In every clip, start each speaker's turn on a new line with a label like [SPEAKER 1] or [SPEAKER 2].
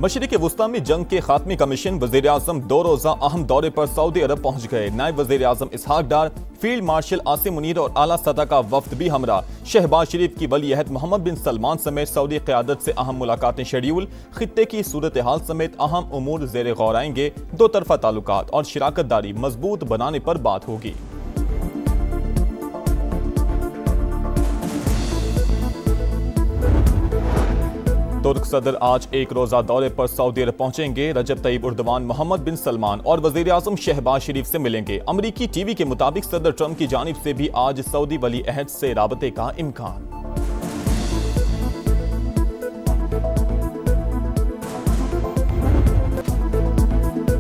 [SPEAKER 1] मशरिक़ वुस्ता में जंग के खात्मे का मिशन वज़ीर आज़म 2 रोज़ा अहम दौरे पर सऊदी अरब पहुंच गए। नायब वज़ीर आज़म इसहाक डार, फील्ड मार्शल आसिम मुनीर और आला सतह का वफ्द भी हमरा। शहबाज शरीफ की वली अहद मोहम्मद बिन सलमान समेत सऊदी क़यादत से अहम मुलाकातें शेड्यूल। खित्ते की सूरत हाल समेत अहम उमूर ज़ेर गौर आएंगे। दो तरफा ताल्लुकात और शराकत दारी मजबूत बनाने पर बात होगी। तुर्क सदर आज एक रोजा दौरे पर सऊदी अरब पहुंचेंगे। रजब तैयब उर्दवान, मोहम्मद बिन सलमान और वज़ीर आज़म शहबाज शरीफ से मिलेंगे। अमरीकी टीवी के मुताबिक सदर ट्रंप की जानिब से भी आज सऊदी वली अहद से राबते का इम्कान।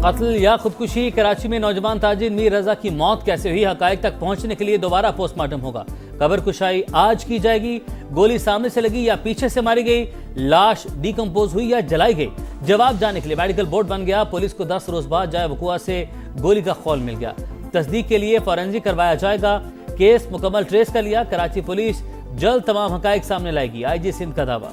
[SPEAKER 2] कत्ल या खुदकुशी, कराची में नौजवान ताजिर मीर रजा की मौत कैसे हुई, हकायक तक पहुंचने के लिए दोबारा पोस्टमार्टम होगा। कब्र कुशाई आज की जाएगी। गोली सामने से लगी या पीछे से मारी गई, लाश डिकम्पोज हुई या जलाई गई, जवाब जानने के लिए मेडिकल बोर्ड बन गया। पुलिस को 10 रोज बाद जाए वकुआ से गोली का खौल मिल गया। तस्दीक के लिए फॉरेंसिक करवाया जाएगा। केस मुकम्मल ट्रेस कर लिया। कराची पुलिस जल्द तमाम हकायक सामने लाएगी, आईजी सिंध का दावा।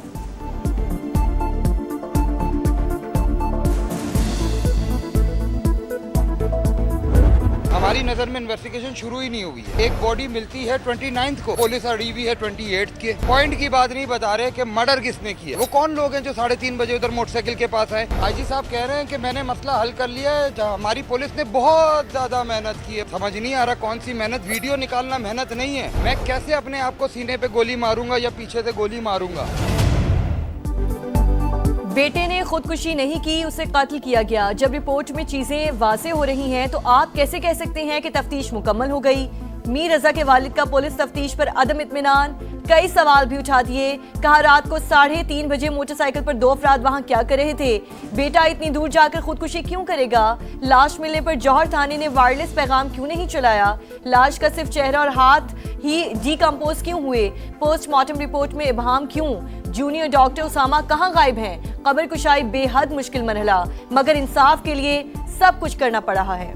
[SPEAKER 3] हमारी नजर में इन्वेस्टिगेशन शुरू ही नहीं हुई है। एक बॉडी मिलती है 29 को, पुलिस अड़ी हुई है 28 के। पॉइंट की बात नहीं बता रहे कि मर्डर किसने किया। वो कौन लोग हैं जो 3:30 बजे उधर मोटरसाइकिल के पास आए। आईजी साहब कह रहे हैं कि मैंने मसला हल कर लिया है। हमारी पुलिस ने बहुत ज्यादा मेहनत की है। समझ नहीं आ रहा कौन सी मेहनत। वीडियो निकालना मेहनत नहीं है। मैं कैसे अपने आप को सीने पे गोली मारूंगा या पीछे से गोली मारूंगा।
[SPEAKER 4] बेटे ने खुदकुशी नहीं की, उसे कत्ल किया गया। जब रिपोर्ट में चीजें वाज़ेह हो रही हैं तो आप कैसे कह सकते हैं कि तफ्तीश मुकम्मल हो गई। मीर रजा के वालिद का पुलिस तफ्तीश पर अदम इत्मीनान, कई सवाल भी उठा दिए। कहा रात को 3:30 बजे मोटरसाइकिल पर 2 अफराद वहां क्या कर रहे थे। बेटा इतनी दूर जाकर खुदकुशी क्यों करेगा। लाश मिलने पर जौहर थाने ने वायरलेस पैगाम क्यों नहीं चलाया। लाश का सिर्फ चेहरा और हाथ ही डिकम्पोज क्यों हुए। पोस्टमार्टम रिपोर्ट में इबहाम क्यों। जूनियर डॉक्टर उसामा कहां गायब हैं। कब्र कुशाई बेहद मुश्किल मरहला, मगर इंसाफ के लिए सब कुछ करना पड़ रहा है।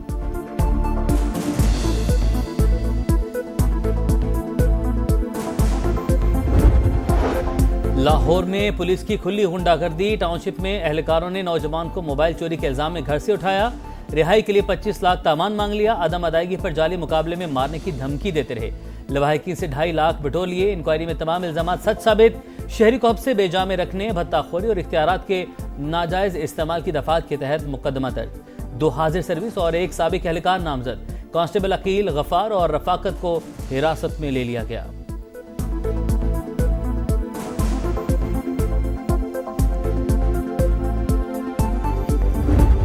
[SPEAKER 2] लाहौर में पुलिस की खुली गुंडागर्दी। टाउनशिप में एहलकारों ने नौजवान को मोबाइल चोरी के इल्जाम में घर से उठाया। रिहाई के लिए 25 लाख तामान मांग लिया। अदम अदायगी पर जाली मुकाबले में मारने की धमकी देते रहे। लवाहिकीन से 2.5 लाख बटोर लिए। इंक्वायरी में तमाम इल्जाम सच साबित। शहरी को हब्से बेजामे रखने, भत्ताखोरी और इख्तियारात के नाजायज इस्तेमाल की दफात के तहत मुकदमा दर्ज। 2 हाजिर सर्विस और 1 साबिक एहलकार नामजद। कांस्टेबल अकील, गफार और रफाकत को हिरासत में ले लिया गया।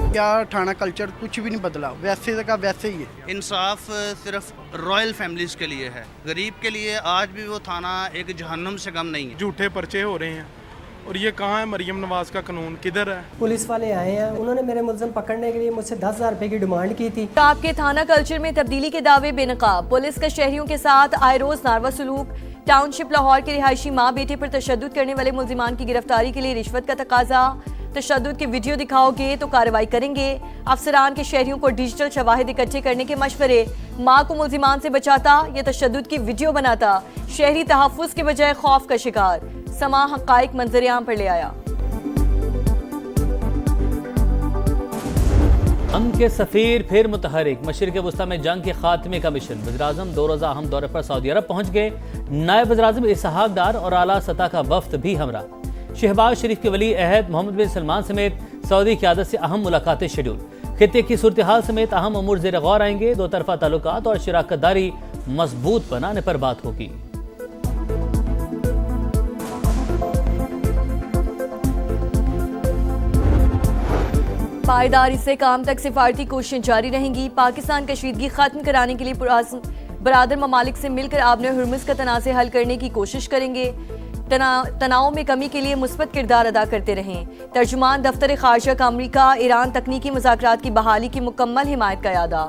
[SPEAKER 5] क्या थाना कल्चर कुछ भी नहीं बदला, वैसे का वैसे ही है।
[SPEAKER 6] इंसाफ सिर्फ रॉयल फैमिलीज के लिए है, गरीब के लिए आज भी वो थाना एक जहन्नुम से कम नहीं है।
[SPEAKER 7] झूठे पर्चे हो रहे हैं और ये कहाँ है मरियम नवाज का कानून, किधर है।
[SPEAKER 8] पुलिस वाले आए हैं, उन्होंने मेरे मुल्ज़िम पकड़ने के लिए मुझसे 10,000 रुपए की डिमांड की थी।
[SPEAKER 4] आपके थाना कल्चर में तब्दीली के दावे बेनकाब। पुलिस का शहरियों के साथ आए रोज नारवा सलूक। टाउनशिप लाहौर के रिहायशी माँ बेटे पर तशद्दुद करने वाले मुल्जिमान की गिरफ्तारी के लिए रिश्वत का तकाजा। तशद्दुद की वीडियो दिखाओगे तो कार्रवाई करेंगे। अफसरान के शहरियों को डिजिटल शवाहिद इकट्ठे करने के मशवरे। माँ को मुल्जिमान से बचाता या तशद्दुद की वीडियो बनाता। शहरी तहफ़्फ़ुज़ के बजाय खौफ का शिकार। समा हक़ाइक़ मंज़र-ए-आम पर ले आया।
[SPEAKER 2] हम के सफ़ीर फिर मुतहरिक। मशरिक़ वुस्ता में जंग के खात्मे का मिशन। वज़ीर आज़म 2 रोज़ा अहम दौरे पर सऊदी अरब पहुंच गए। नायब वज़ीर आज़म इसहाक डार और आला सतह का वफ्द भी हमरा। शहबाज शरीफ के वली अहद मोहम्मद बिन सलमान समेत सऊदी क़यादत से अहम मुलाकातें शेड्यूल। खित्ते की सूरत हाल समेत अहम उमूर ज़ेर गौर आएंगे। 2 तरफा ताल्लुकात और शराकत दारी मजबूत बनाने पर बात होगी।
[SPEAKER 4] पायदारी से काम तक सिफारती कोशिशें जारी रहेंगी। पाकिस्तान कशीदगी खत्म कराने के लिए बरादर ममालिक से मिलकर आबने हुर्मुज़ का तनाज़े हल करने की कोशिश करेंगे। तनाव में कमी के लिए मुस्बत किरदार अदा करते रहें। तर्जुमान दफ्तर खारजा का अमरीका ईरान तकनीकी मुज़ाकरात की बहाली की मुकम्मल हिमायत का यादा।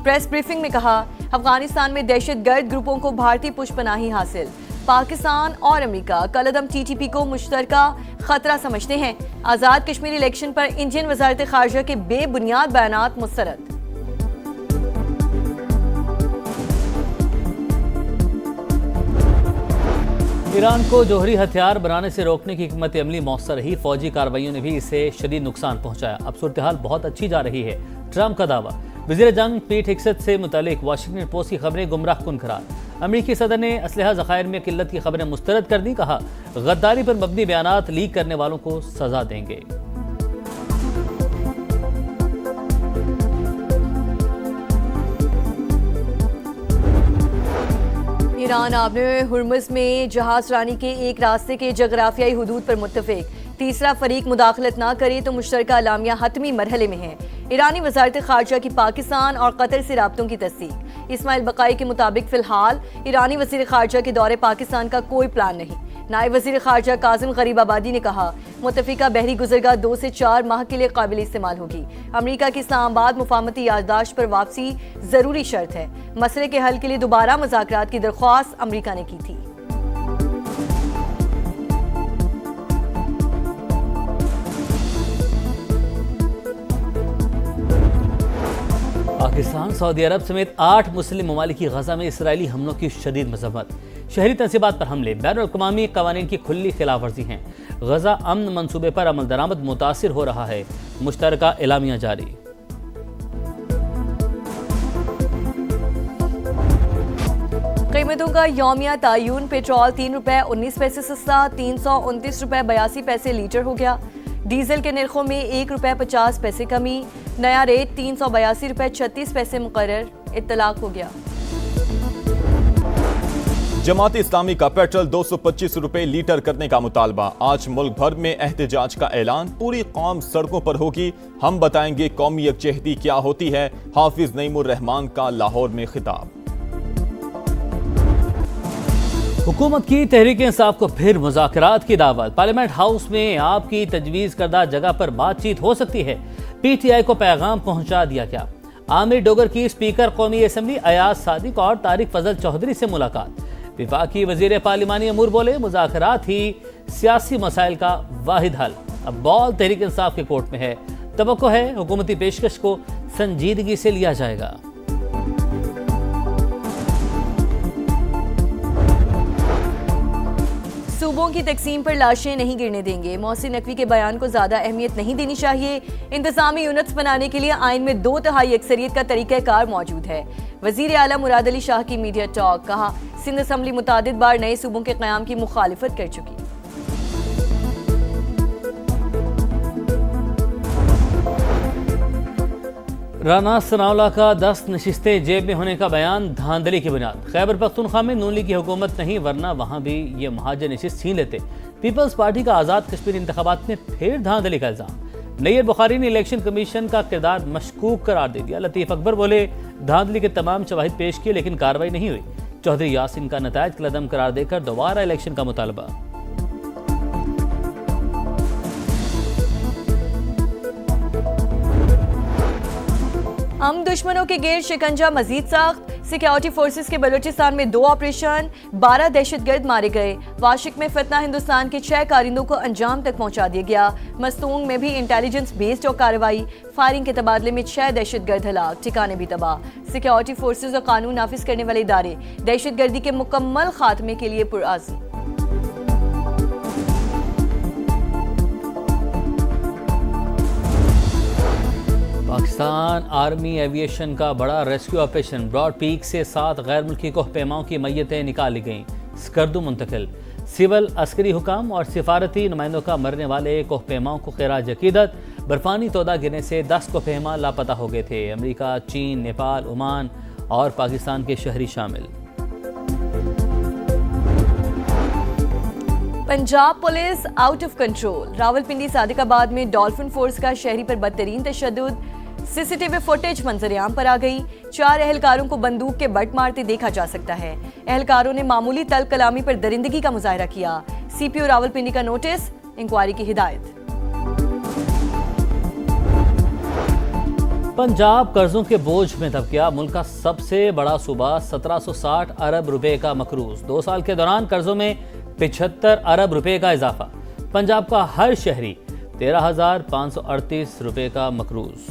[SPEAKER 4] प्रेस ब्रीफिंग में कहा अफगानिस्तान में दहशतगर्द ग्रुपों को भारतीय पुष्पनाही हासिल। पाकिस्तान और अमेरिका कलअदम TTP को मुश्तरका खतरा समझते हैं। आज़ाद कश्मीर इलेक्शन पर इंडियन वज़ारत खारजा के बेबुनियाद बयानात मुस्तरद।
[SPEAKER 2] ईरान को जौहरी हथियार बनाने से रोकने की हिकमत अमली मौसर रही, फौजी कार्रवाइयों ने भी इसे शदीद नुकसान पहुंचाया। अब सूरत हाल बहुत अच्छी जा रही है, ट्रंप का दावा। वज़ीर जंग पीट हेगसेथ से मुतालिक वाशिंगटन पोस्ट की खबरें गुमराह कुन करार। अमरीकी सदर ने असलहा ज़खायर में किल्लत की खबरें मुस्तरद कर दी, कहा गद्दारी पर मबनी बयानात लीक करने वालों को सजा देंगे।
[SPEAKER 4] ईरान आबने हुर्मुज़ में जहाज रानी के एक रास्ते के जगराफियाई हुदूद पर मुत्तफिक, तीसरा फरीक मुदाखलत ना करे तो मुश्तरका अलामिया हतमी मरहले में है। ईरानी वजारत खारजा की पाकिस्तान और कतर से राब्तों की तस्दीक। इस्माइल बकाई के मुताबिक फिलहाल ईरानी वज़ीर खारजा के दौरे पाकिस्तान का कोई प्लान नहीं। नायब वज़ीर खारजा काजिम गरीबाबादी ने कहा मुत्तफिका बहरी गुज़रगाह 2 से 4 माह के लिए काबिल इस्तेमाल होगी। अमरीका की इस्लामाबाद मुफाहमती याददाश्त पर वापसी ज़रूरी शर्त है। मसले के हल के लिए दोबारा मुज़ाकरात की दरख्वास्त अमरीका ने की थी।
[SPEAKER 2] पाकिस्तान, सऊदी अरब समेत 8 मुस्लिम ममालिक की गजा में इसराइली हमलों की शदीद मजम्मत। शहरी तंसीबात पर हमले बैनुल-अक़वामी क़वानीन की खुली खिलाफ वर्जी हैं। गजा अमन मनसूबे पर अमल दरामद मुतासिर हो रहा है, मुश्तरका एलामिया जारी।
[SPEAKER 4] कीमतों का यौमिया तायुन, पेट्रोल 3 रुपये 19 पैसे सस्ता, 329 रुपये 82 पैसे लीटर हो गया। डीजल के निर्खों में 1 रुपये 50 पैसे कमी, नया रेट 382 रुपये 36 पैसे मुकर्रर, इत्तलाक हो गया।
[SPEAKER 1] जमात इस्लामी का पेट्रोल 225 रुपए लीटर करने का मुतालबा। आज मुल्क भर में एहतजाज का ऐलान, पूरी कौम सड़कों पर होगी। हम बताएंगे कौमी यकजहती क्या होती है। हाफिज नईमुर रहमान का लाहौर में खिताब।
[SPEAKER 2] हुकूमत की तहरीक इंसाफ को फिर मुज़ाकरात की दावत। पार्लियामेंट हाउस में आपकी तजवीज़ करदा जगह पर बातचीत हो सकती है। PTI को पैगाम पहुंचा दिया गया। आमिर डोगर की स्पीकर कौमी असम्बली अयाज सादिक और तारिक फजल चौधरी से मुलाकात। विफाकी वजीर पार्लिमानी अमूर बोले मुज़ाकरात ही सियासी मसाइल का वाहिद हल। अब बॉल तहरीक इंसाफ के कोर्ट में है। तवक्को है हुकूमती पेशकश को संजीदगी से लिया जाएगा।
[SPEAKER 4] सूबों की तकसीम पर लाशें नहीं गिरने देंगे। मोहसिन नकवी के बयान को ज्यादा अहमियत नहीं देनी चाहिए। इंतजामी यूनिट्स बनाने के लिए आइन में 2/3 अक्सरियत का तरीक़ाकार मौजूद है। वजीर आला मुराद अली शाह की मीडिया टॉक, कहा सिंध असम्बली मुतादिद बार नए सूबों के क़याम की मुखालिफत कर चुकी।
[SPEAKER 2] राना सनाउल्लाह का 10 नशिस्तें जेब में होने का बयान धांधली की बुनियाद। खैबर पख्तूनख्वा में नून लीग की हुकूमत नहीं, वरना वहाँ भी ये महाजर नशिस्त छीन लेते। पीपल्स पार्टी का आज़ाद कश्मीर इंतखाबात में फिर धांधली का इल्ज़ाम। नैयर बुखारी ने इलेक्शन कमीशन का किरदार मशकूक करार दे दिया। लतीफ़ अकबर बोले धांधली के तमाम शवाहिद पेश किए लेकिन कार्रवाई नहीं हुई। चौधरी यासिन का नतायज कलदम करार देकर दोबारा इलेक्शन का मुतालबा।
[SPEAKER 4] हम दुश्मनों के गिर शिकंजा मजीद सख्त। सिक्योरिटी फोर्सेस के बलूचिस्तान में 2 ऑपरेशन, 12 दहशतगर्द मारे गए। वाशिक में फतना हिंदुस्तान के 6 कारिंदों को अंजाम तक पहुंचा दिया गया। मस्तूंग में भी इंटेलिजेंस बेस्ड और कार्रवाई। फायरिंग के तबादले में 6 दहशतगर्द हलाक, ठिकाने भी तबाह। सिक्योरिटी फोर्सेस और कानून नाफिज करने वाले इदारे दहशतगर्दी के मुकम्मल खात्मे के लिए पुरअज़्म।
[SPEAKER 2] पाकिस्तान आर्मी एविएशन का बड़ा रेस्क्यू ऑपरेशन। ब्रॉड पीक से 7 गैर मुल्की कोहपेमाओं की मैयतें निकाली गईं, स्कर्दू मुंतकिल। सिविल अस्करी हुकाम और सिफारती नुमाइंदों का मरने वाले कोहपेमाओं को खिराज अकीदत। बर्फानी तोदा गिरने से 10 कोहपेमा लापता हो गए थे। अमेरिका, चीन, नेपाल, ओमान और पाकिस्तान के शहरी शामिल।
[SPEAKER 4] Punjab police out of control. Rawalpindi Sadiqabad में डॉल्फिन फोर्स का शहरी पर बदतरीन तशद्दुद। सीसीटीवी फुटेज मंजरेआम पर आ गई। 4 एहलकारों को बंदूक के बट मारते देखा जा सकता है। एहलकारों ने मामूली तल्ख कलामी पर दरिंदगी का मुजाहरा किया। CPO रावलपिंडी का नोटिस, इंक्वायरी की हिदायत।
[SPEAKER 2] पंजाब कर्जों के बोझ में दब गया। मुल्क का सबसे बड़ा सूबा 1760 अरब रुपए का मकरूज। 2 साल के दौरान कर्जों में 75 अरब रुपए का इजाफा। पंजाब का हर शहरी 13,538 रुपए का मकरूज।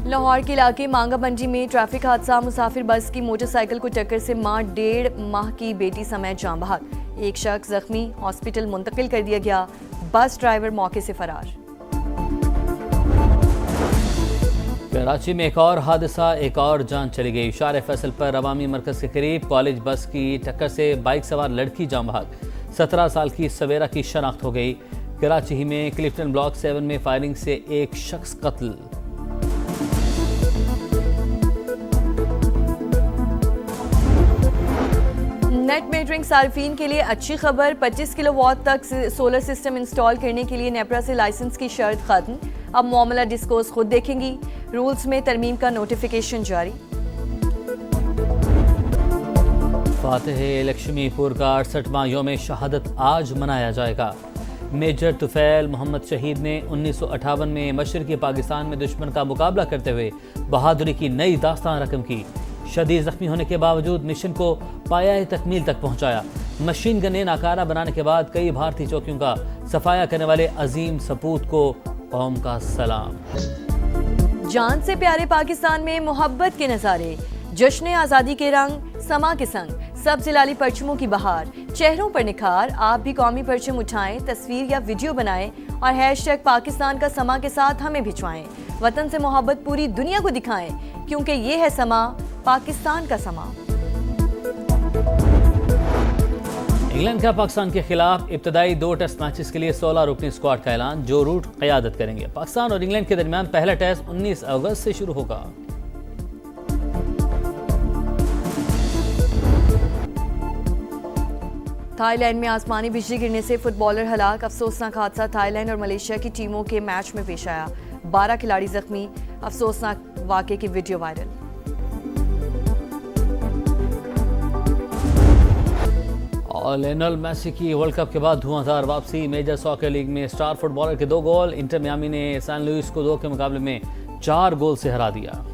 [SPEAKER 4] लाहौर के इलाके मांगा मंडी में ट्रैफिक हादसा, मुसाफिर बस की मोटरसाइकिल को टक्कर से मां 1.5 माह की बेटी समेत जान बहक। एक शख्स जख्मी, हॉस्पिटल मुंतकिल कर दिया गया। बस ड्राइवर मौके से फरार।
[SPEAKER 2] कराची में एक और हादसा, एक और जान चली गई। शार फैसल पर अवामी मरकज के करीब कॉलेज बस की टक्कर से बाइक सवार लड़की जान बहक। 17 साल की सवेरा की शनाख्त हो गई। कराची ही में क्लिफ्टन ब्लॉक 7 में फायरिंग से एक शख्स कत्ल।
[SPEAKER 4] नेट मीटरिंग सार्फिन के लिए अच्छी खबर, 25 किलोवाट तक सोलर सिस्टम इंस्टॉल करने के लिए नेपरा से लाइसेंस की शर्त खत्म। अब मामला डिस्कोस खुद देखेंगी। रूल्स में तरमीम का नोटिफिकेशन जारी।
[SPEAKER 2] फातेह लक्ष्मीपुर का 68वां योम शहादत आज मनाया जाएगा। मेजर तुफैल मोहम्मद शहीद ने 1958 में मशरकी पाकिस्तान में दुश्मन का मुकाबला करते हुए बहादुरी की नई दास्तान रकम की। शदीद जख्मी होने के बावजूद मिशन को पाया तकमील तक पहुंचाया। मशीन गनें नाकारा बनाने के बाद कई भारतीय चौकियों का सफाया करने वाले अजीम सपूत को कौम का सलाम।
[SPEAKER 4] जान से प्यारे पाकिस्तान में मोहब्बत के नज़ारे, जश्न आज़ादी के रंग, समा के संग, सब जिलाली परचमों की बहार, चेहरों पर निखार। आप भी कौमी परचम उठाएं, तस्वीर या वीडियो बनाएं और हैशटैग पाकिस्तान का समा के साथ हमें भिजवाएं। वतन से मोहब्बत पूरी दुनिया को दिखाएं, क्योंकि ये है समा, पाकिस्तान का समा।
[SPEAKER 2] इंग्लैंड का पाकिस्तान के खिलाफ इब्तदाई 2 टेस्ट मैचेस के लिए 16 रुकनी स्क्वाड का ऐलान। जो रूट क़यादत करेंगे। पाकिस्तान और इंग्लैंड के दरमियान पहला टेस्ट 19 अगस्त से शुरू होगा।
[SPEAKER 4] थाईलैंड में आसमानी बिजली गिरने से फुटबॉलर हलाक। अफसोसनाक हादसा थाईलैंड और मलेशिया की टीमों के मैच में पेश आया। 12 खिलाड़ी जख्मी। अफसोसनाक वाक़े की वीडियो वायरल।
[SPEAKER 2] और लियोनेल मेसी की वर्ल्ड कप के बाद धुआंधार वापसी। मेजर सॉकर लीग में स्टार फुटबॉलर के 2 गोल। इंटर मियामी ने सैन लुइस को 2 के मुकाबले में 4 गोल से हरा दिया।